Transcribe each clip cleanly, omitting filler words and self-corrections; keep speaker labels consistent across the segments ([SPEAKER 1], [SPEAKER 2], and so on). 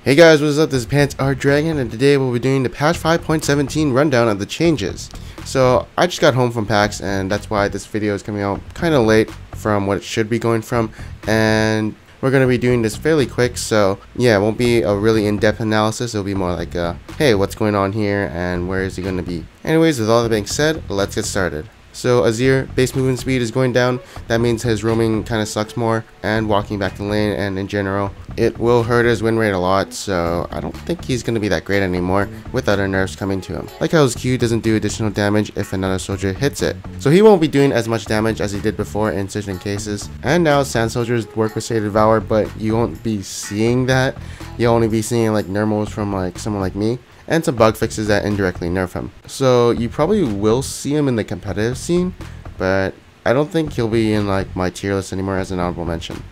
[SPEAKER 1] Hey guys, what's up? This is panth Dragon, and today we'll be doing the patch 5.17 rundown of the changes. So I just got home from PAX, and that's why this video is coming out kind of late from what it should be going from, and we're going to be doing this fairly quick. So yeah, it won't be a really in-depth analysis. It'll be more like hey, what's going on here and where is he going to be. Anyways, with all that being said, let's get started. So Azir, base movement speed is going down. That means his roaming kind of sucks more, and walking back to lane, and in general it will hurt his win rate a lot, so I don't think he's going to be that great anymore with other nerfs coming to him. Like how his Q doesn't do additional damage if another soldier hits it. So he won't be doing as much damage as he did before in certain cases. And now Sand Soldiers work with Say Devour, but you won't be seeing that. You'll only be seeing like nermals from like someone like me, and some bug fixes that indirectly nerf him. So you probably will see him in the competitive scene, but I don't think he'll be in like my tier list anymore as an honorable mention.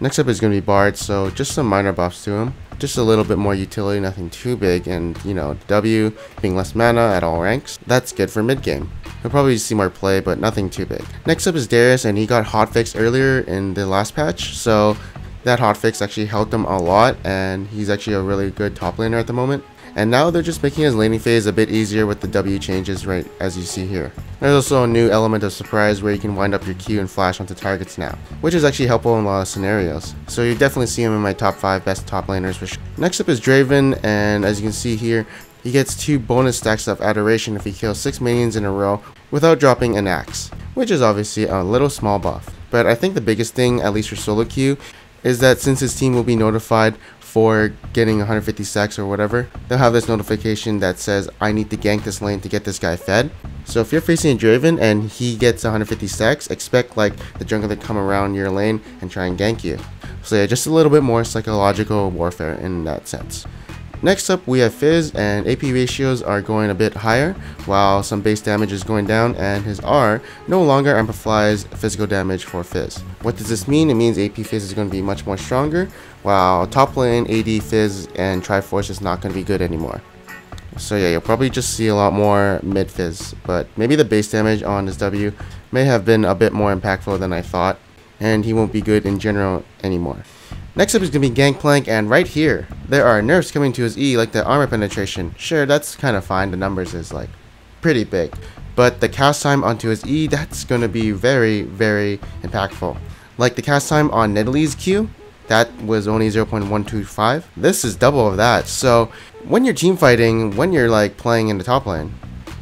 [SPEAKER 1] Next up is going to be Bard, so just some minor buffs to him. Just a little bit more utility, nothing too big, and you know, W being less mana at all ranks, that's good for mid game. He'll probably see more play, but nothing too big. Next up is DARIUS, and he got hotfixed earlier in the last patch, so that hotfix actually helped him a lot, and he's actually a really good top laner at the moment. And now they're just making his laning phase a bit easier with the W changes, right as you see here. There's also a new element of surprise where you can wind up your Q and flash onto targets now, which is actually helpful in a lot of scenarios. So you definitely see him in my top 5 best top laners for sure. Next up is Draven, and as you can see here, he gets 2 bonus stacks of adoration if he kills 6 minions in a row without dropping an axe, which is obviously a little small buff. But I think the biggest thing, at least for solo queue, is that since his team will be notified for getting 150 stacks or whatever, they'll have this notification that says, I need to gank this lane to get this guy fed. So if you're facing a Draven and he gets 150 stacks, expect like the jungler to come around your lane and try and gank you. So yeah, just a little bit more psychological warfare in that sense. Next up we have Fizz, and AP ratios are going a bit higher while some base damage is going down, and his R no longer amplifies physical damage for Fizz. What does this mean? It means AP Fizz is going to be much more stronger, while top lane AD Fizz and Triforce is not going to be good anymore. So yeah, you'll probably just see a lot more mid Fizz, but maybe the base damage on his W may have been a bit more impactful than I thought, and he won't be good in general anymore. Next up is going to be Gangplank, and right here, there are nerfs coming to his E like the armor penetration. Sure, that's kind of fine, the numbers is like pretty big, but the cast time onto his E, that's going to be very, very impactful. Like the cast time on Nidalee's Q, that was only 0.125. This is double of that, so when you're team fighting, when you're like playing in the top lane,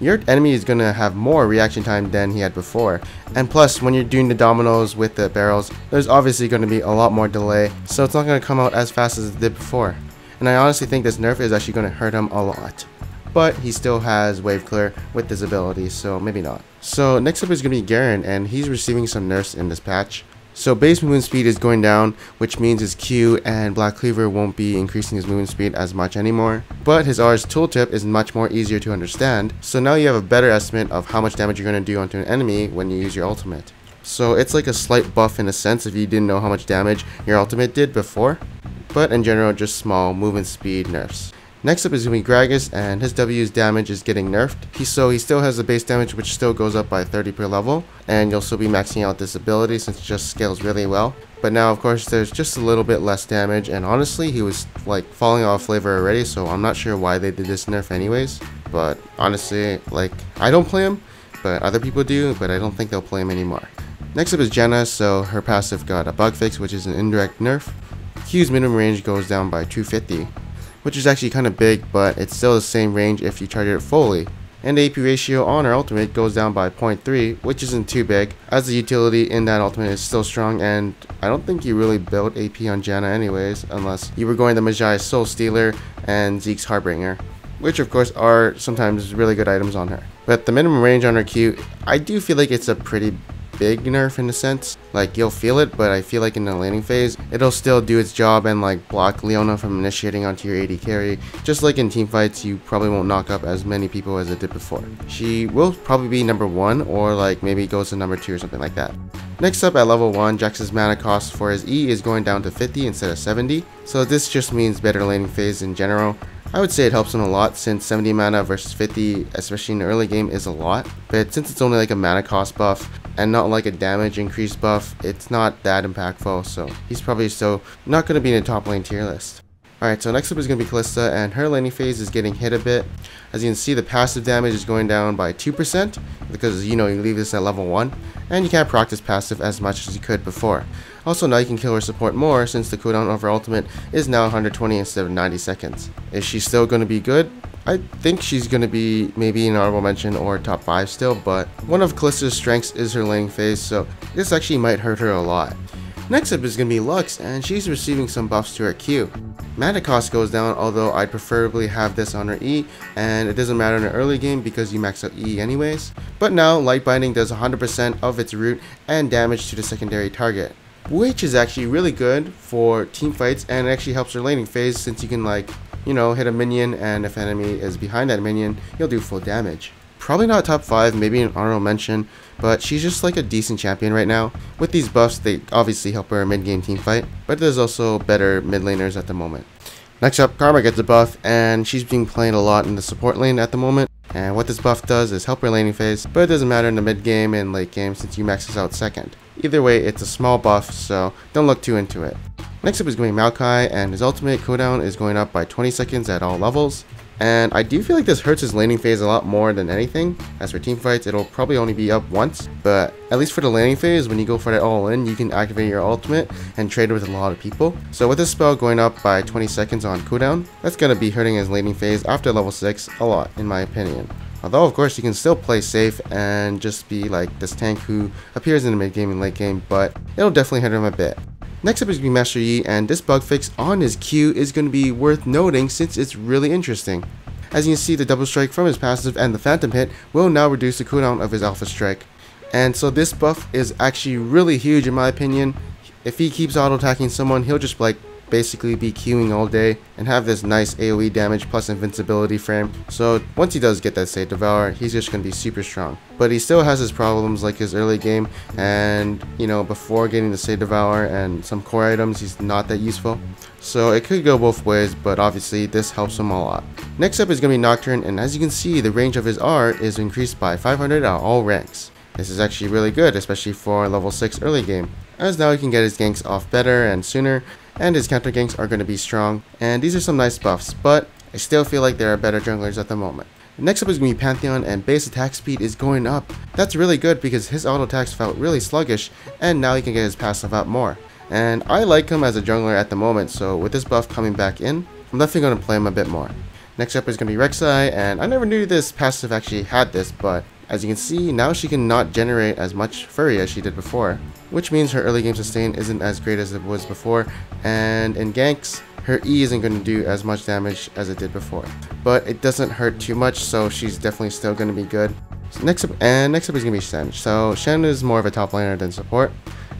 [SPEAKER 1] your enemy is going to have more reaction time than he had before. And plus, when you're doing the dominoes with the barrels, there's obviously going to be a lot more delay, so it's not going to come out as fast as it did before. And I honestly think this nerf is actually going to hurt him a lot. But he still has wave clear with this ability, so maybe not. So next up is going to be Garen, and he's receiving some nerfs in this patch. So base movement speed is going down, which means his Q and Black Cleaver won't be increasing his movement speed as much anymore. But his R's tooltip is much more easier to understand, so now you have a better estimate of how much damage you're going to do onto an enemy when you use your ultimate. So it's like a slight buff in a sense if you didn't know how much damage your ultimate did before, but in general just small movement speed nerfs. Next up is going to be GRAGAS, and his W's damage is getting nerfed. So he still has the base damage, which still goes up by 30 per level, and you'll still be maxing out this ability since it just scales really well. But now of course there's just a little bit less damage, and honestly he was like falling off flavor already, so I'm not sure why they did this nerf anyways. But honestly, like, I don't play him, but other people do, but I don't think they'll play him anymore. Next up is JANNA, so her passive got a bug fix, which is an indirect nerf. Q's minimum range goes down by 250. Which is actually kind of big, but it's still the same range if you charge it fully. And the AP ratio on her ultimate goes down by 0.3, which isn't too big, as the utility in that ultimate is still strong, and I don't think you really built AP on JANNA anyways, unless you were going the Magi Soul Stealer and Zeke's Harbinger, which of course are sometimes really good items on her. But the minimum range on her Q, I do feel like it's a pretty big nerf in a sense. Like, you'll feel it, but I feel like in the laning phase it'll still do its job and like block Leona from initiating onto your AD carry. Just like in team fights, you probably won't knock up as many people as it did before. She will probably be number 1, or like maybe goes to number 2 or something like that. Next up at level 1, Jax's mana cost for his E is going down to 50 instead of 70, so this just means better laning phase in general. I would say it helps him a lot since 70 mana versus 50, especially in the early game, is a lot. But since it's only like a mana cost buff and not like a damage increase buff, it's not that impactful, so he's probably still not going to be in the top lane tier list. Alright, so next up is going to be KALISTA, and her laning phase is getting hit a bit. As you can see, the passive damage is going down by 2% because, you leave this at level 1, and you can't practice passive as much as you could before. Also, now you can kill her support more since the cooldown of her ultimate is now 120 instead of 90 seconds. Is she still going to be good? I think she's going to be maybe an honorable mention or top 5 still, but one of KALISTA's strengths is her laning phase, so this actually might hurt her a lot. Next up is going to be Lux, and she's receiving some buffs to her Q. Mana cost goes down, although I'd preferably have this on her E, and it doesn't matter in the early game because you max out E anyways. But now, Light Binding does 100% of its root and damage to the secondary target, which is actually really good for team fights, and it actually helps her laning phase since you can hit a minion, and if enemy is behind that minion, you'll do full damage. Probably not top 5, maybe an honorable mention, but she's just like a decent champion right now. With these buffs, they obviously help her mid-game team fight, but there's also better mid laners at the moment. Next up, Karma gets a buff, and she's being played a lot in the support lane at the moment. And what this buff does is help her laning phase, but it doesn't matter in the mid game and late game since you max this out second. Either way, it's a small buff, so don't look too into it. Next up is going to be maokai, and his ultimate cooldown is going up by 20 seconds at all levels. And I do feel like this hurts his laning phase a lot more than anything. As for team fights, it'll probably only be up once, but at least for the laning phase, when you go for that all in, you can activate your ultimate and trade with a lot of people. So with this spell going up by 20 seconds on cooldown, that's going to be hurting his laning phase after level 6 a lot, in my opinion. Although of course you can still play safe and just be like this tank who appears in the mid game and late game, but it'll definitely hurt him a bit. Next up is going to be Master Yi, and this bug fix on his Q is going to be worth noting since it's really interesting. As you can see, the double strike from his passive and the phantom hit will now reduce the cooldown of his alpha strike. And so this buff is actually really huge in my opinion. If he keeps auto attacking someone, he'll just basically be queuing all day and have this nice AoE damage plus invincibility frame. So once he does get that State Devour, he's just going to be super strong. But he still has his problems like his early game, and before getting the State Devour and some core items, he's not that useful. So it could go both ways, but obviously this helps him a lot. Next up is going to be Nocturne, and as you can see, the range of his R is increased by 500 at all ranks. This is actually really good, especially for level 6 early game, as now he can get his ganks off better and sooner, and his counter ganks are going to be strong, and these are some nice buffs, but I still feel like there are better junglers at the moment. Next up is going to be Pantheon, and base attack speed is going up. That's really good because his auto attacks felt really sluggish, and now he can get his passive out more. And I like him as a jungler at the moment, so with this buff coming back in, I'm definitely going to play him a bit more. Next up is going to be Rek'Sai, and I never knew this passive actually had this, but as you can see, now she can not generate as much Fury as she did before, which means her early game sustain isn't as great as it was before, and in ganks, her E isn't going to do as much damage as it did before. But it doesn't hurt too much, so she's definitely still going to be good. So next up is going to be Shen. So Shen is more of a top laner than support,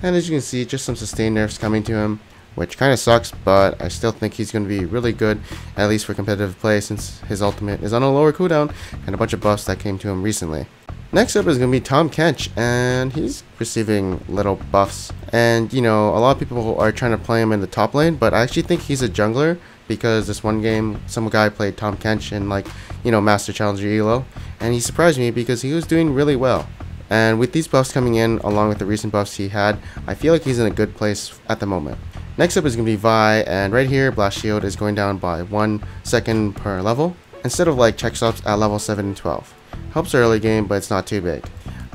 [SPEAKER 1] and as you can see, just some sustain nerfs coming to him, which kind of sucks, but I still think he's going to be really good, at least for competitive play, since his ultimate is on a lower cooldown and a bunch of buffs that came to him recently. Next up is going to be tahm kench, and he's receiving little buffs, and a lot of people are trying to play him in the top lane, but I actually think he's a jungler because this one game some guy played tahm kench in Master Challenger Elo, and he surprised me because he was doing really well. And with these buffs coming in along with the recent buffs he had, I feel like he's in a good place at the moment. Next up is going to be Vi, and right here blast shield is going down by 1 second per level instead of like check stops at level 7 and 12. Helps early game, but it's not too big.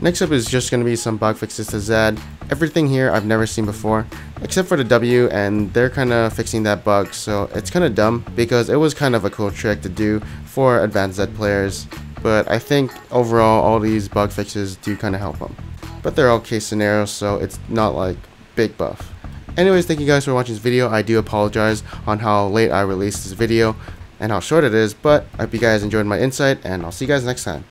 [SPEAKER 1] Next up is just going to be some bug fixes to Zed. Everything here I've never seen before, except for the W, and they're kind of fixing that bug, so it's kind of dumb because it was kind of a cool trick to do for advanced Zed players, but I think overall all these bug fixes do kind of help them. But they're all case scenarios, so it's not like big buff. Anyways, thank you guys for watching this video. I do apologize on how late I released this video and how short it is, but I hope you guys enjoyed my insight, and I'll see you guys next time.